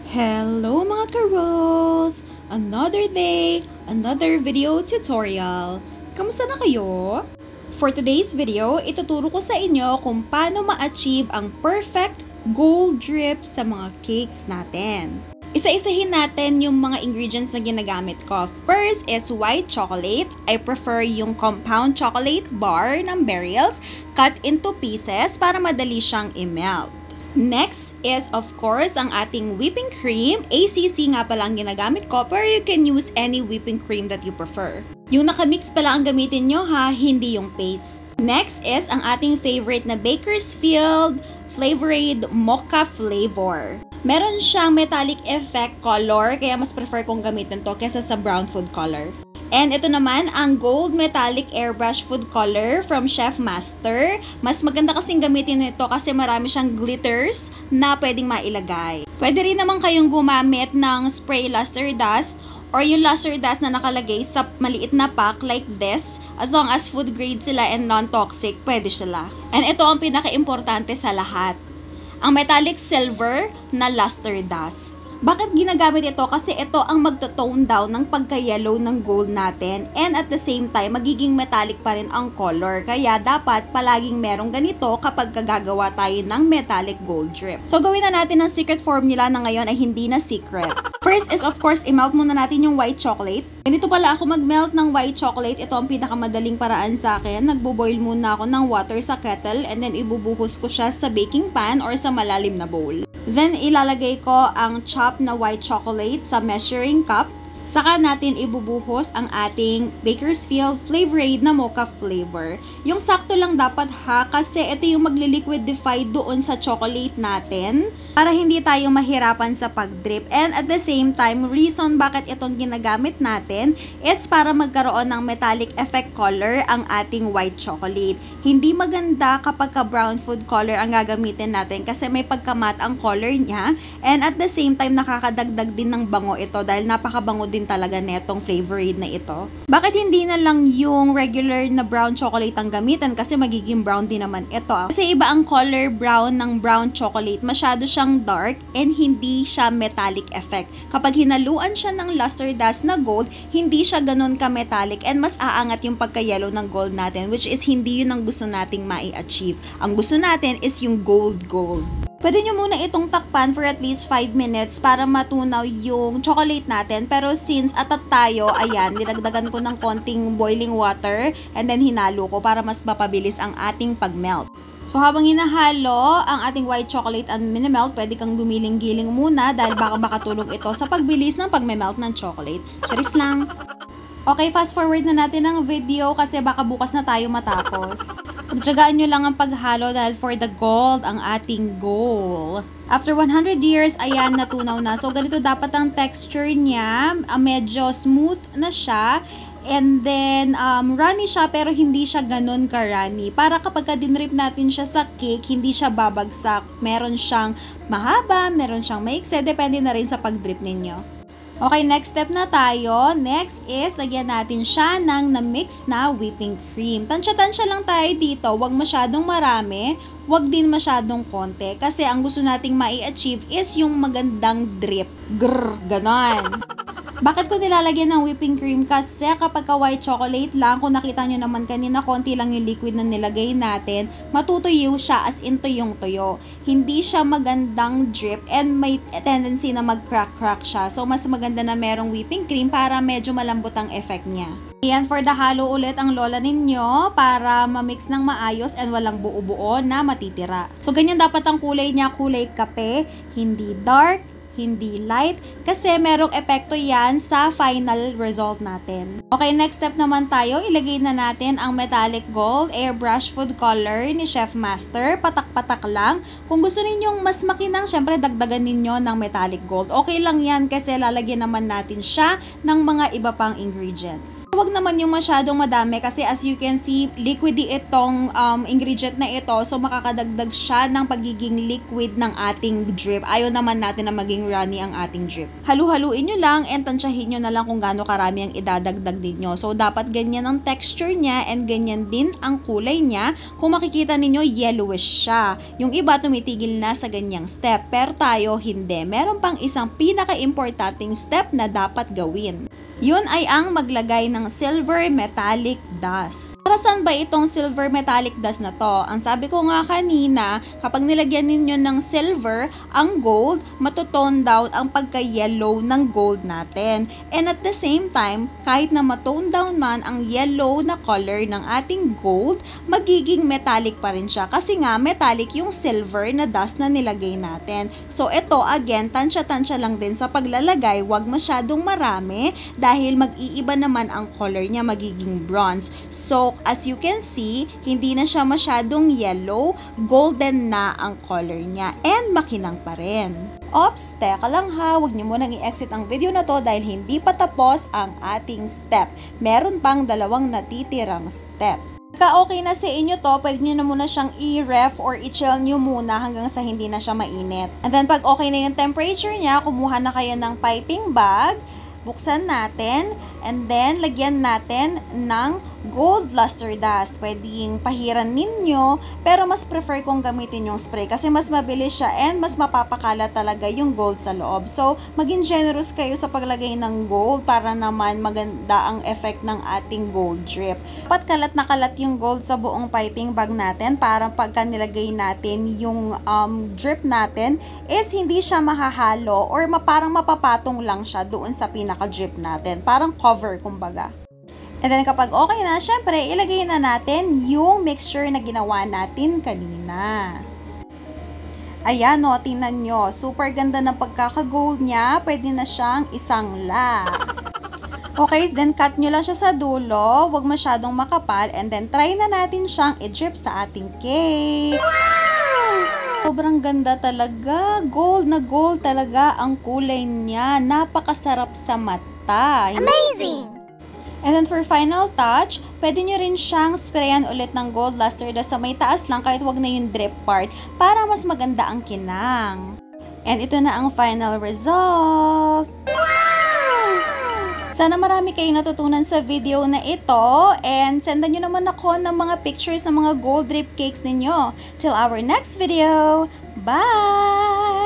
Hello mga ka-rolls! Another day, another video tutorial. Kamusta na kayo? For today's video, ituturo ko sa inyo kung paano ma-achieve ang perfect gold drip sa mga cakes natin. Isa-isahin natin yung mga ingredients na ginagamit ko. First is white chocolate. I prefer yung compound chocolate bar ng Burials cut into pieces para madali siyang i-melt. Next is of course ang ating whipping cream. ACC nga pala ang ginagamit ko, pero you can use any whipping cream that you prefer. Yung nakamix pala ang gamitin nyo ha, hindi yung paste. Next is ang ating favorite na Bakersfield Flavorade Mocha Flavor. Meron siyang metallic effect color, kaya mas prefer kong gamitin to kesa sa brown food color. And ito naman ang gold metallic airbrush food color from Chef Master. Mas maganda kasing gamitin ito kasi marami siyang glitters na pwedeng mailagay. Pwede rin naman kayong gumamit ng spray luster dust or yung luster dust na nakalagay sa maliit na pack like this. As long as food grade sila and non-toxic, pwede sila. And ito ang pinaka-importante sa lahat. Ang metallic silver na luster dust. Bakit ginagamit ito? Kasi ito ang magto-tone down ng pagka-yellow ng gold natin and at the same time, magiging metallic pa rin ang color. Kaya dapat palaging merong ganito kapag gagawa tayo ng metallic gold drip. So gawin na natin ang secret formula na ngayon ay hindi na secret. First is of course, i-melt muna natin yung white chocolate. Ganito pala ako mag-melt ng white chocolate. Ito ang pinakamadaling paraan sa akin. Nagbo-boil muna ako ng water sa kettle and then ibubuhos ko siya sa baking pan or sa malalim na bowl. Then ilalagay ko ang chopped na white chocolate sa measuring cup. Saka natin ibubuhos ang ating Bakersfield Flavorade na mocha flavor. Yung sakto lang dapat ha, kasi ito yung magli-liquidify doon sa chocolate natin para hindi tayo mahirapan sa pag-drip. And at the same time, reason bakit itong ginagamit natin is para magkaroon ng metallic effect color ang ating white chocolate. Hindi maganda kapag brown food color ang gagamitin natin kasi may pagkamat ang color niya. And at the same time, nakakadagdag din ng bango ito dahil napakabango din talaga netong flavorade na ito. Bakit hindi na lang yung regular na brown chocolate ang gamitan kasi magiging brown din naman ito. Kasi iba ang color brown ng brown chocolate. Masyado siyang dark and hindi siya metallic effect. Kapag hinaluan siya ng luster dust na gold, hindi siya ganun ka-metallic and mas aangat yung pagka-yellow ng gold natin, which is hindi yun ang gusto nating mai-achieve. Ang gusto natin is yung gold. Pwede nyo muna itong takpan for at least 5 minutes para matunaw yung chocolate natin. Pero since atat tayo, ayan, nilagdagan ko ng konting boiling water and then hinalo ko para mas mapabilis ang ating pag-melt. So habang hinahalo ang ating white chocolate and minimelt, pwede kang gumiling-giling muna dahil baka makatulong ito sa pagbilis ng pag-melt ng chocolate. Charis lang! Okay, fast forward na natin ang video kasi baka bukas na tayo matapos. Pagtsagaan nyo lang ang paghalo dahil for the gold ang ating goal. After 100 years, ayan, natunaw na. So, ganito dapat ang texture niya. Medyo smooth na siya. And then, runny siya pero hindi siya ganun ka-runny. Para kapag ka-dinrip natin siya sa cake, hindi siya babagsak. Meron siyang mahaba, meron siyang maikse. Depende na rin sa pag-drip ninyo. Okay, next step na tayo. Next is, lagyan natin siya ng na-mix na whipping cream. Tansya-tansya lang tayo dito. Huwag masyadong marami. Huwag din masyadong konti. Kasi ang gusto nating mai-achieve is yung magandang drip. Ganon. Bakit ko nilalagyan ng whipping cream? Kasi kapag white chocolate lang, kung nakita nyo naman kanina, konti lang yung liquid na nilagay natin, matutuyo siya as in tuyong-tuyo. Hindi siya magandang drip and may tendency na mag-crack-crack siya. So, mas maganda na merong whipping cream para medyo malambot ang effect niya. Ayan, for the halo ulit ang lola ninyo para ma-mix ng maayos and walang buo-buo na matitira. So, ganyan dapat ang kulay niya, kulay kape, hindi dark, hindi light, kasi merong epekto yan sa final result natin. Okay, next step naman tayo, ilagay na natin ang metallic gold airbrush food color ni Chef Master. Patak-patak lang. Kung gusto ninyong mas makinang, syempre dagdagan ninyo ng metallic gold. Okay lang yan kasi lalagyan naman natin siya ng mga iba pang ingredients. Huwag naman yung masyadong madami kasi as you can see, liquidy itong ingredient na ito. So, makakadagdag siya ng pagiging liquid ng ating drip. Ayaw naman natin na maging runny ang ating drip. Halu-haluin nyo lang and tansyahin nyo na lang kung gaano karami ang idadagdag ninyo. So, dapat ganyan ang texture niya and ganyan din ang kulay niya. Kung makikita ninyo, yellowish siya. Yung iba tumitigil na sa ganyang step. Pero tayo, hindi. Meron pang isang pinaka-importanting step na dapat gawin. Yun ay ang maglagay ng silver metallic dust. Para saan ba itong silver metallic dust na to? Ang sabi ko nga kanina, kapag nilagyan ninyo ng silver, ang gold, matotone down ang pagka-yellow ng gold natin. And at the same time, kahit na matone down man ang yellow na color ng ating gold, magiging metallic pa rin siya. Kasi nga, metallic yung silver na dust na nilagay natin. So, ito, again, tansya-tansya lang din sa paglalagay. Huwag masyadong marami dahil mag-iiba naman ang color niya, magiging bronze. So, as you can see, hindi na siya masyadong yellow, golden na ang color niya and makinang pa rin. Ops, teka lang ha, huwag niyo munang i-exit ang video na to dahil hindi pa tapos ang ating step. Meron pang dalawang natitirang step. Okay na sa inyo to, pwede nyo na muna siyang i-ref or i-chill nyo muna hanggang sa hindi na siya mainit. And then pag okay na yung temperature niya, kumuha na kayo ng piping bag, buksan natin, and then lagyan natin ng gold luster dust. Pwedeng pahiran ninyo, pero mas prefer kong gamitin yung spray kasi mas mabilis siya and mas mapapakala talaga yung gold sa loob. So, maging generous kayo sa paglagay ng gold para naman maganda ang effect ng ating gold drip. Dapat kalat na kalat yung gold sa buong piping bag natin para pagka nilagay natin yung drip natin is hindi siya mahahalo or parang mapapatong lang siya doon sa pinaka-drip natin. Parang cover, kumbaga. And then kapag okay na, syempre, ilagay na natin yung mixture na ginawa natin kanina. Ayan o, tingnan nyo. Super ganda ng pagkaka-gold niya. Pwede na siyang isangla. Okay, then cut nyo lang siya sa dulo. Huwag masyadong makapal. And then try na natin siyang i-drip sa ating cake. Wow! Sobrang ganda talaga. Gold na gold talaga ang kulay niya. Napakasarap sa mata. Amazing! And then for final touch, pwede nyo rin siyang sprayan ulit ng gold luster dust sa may taas lang kahit wag na yung drip part para mas maganda ang kinang. And ito na ang final result! Wow! Sana marami kayong natutunan sa video na ito and sendan nyo naman ako ng mga pictures ng mga gold drip cakes ninyo. Till our next video! Bye!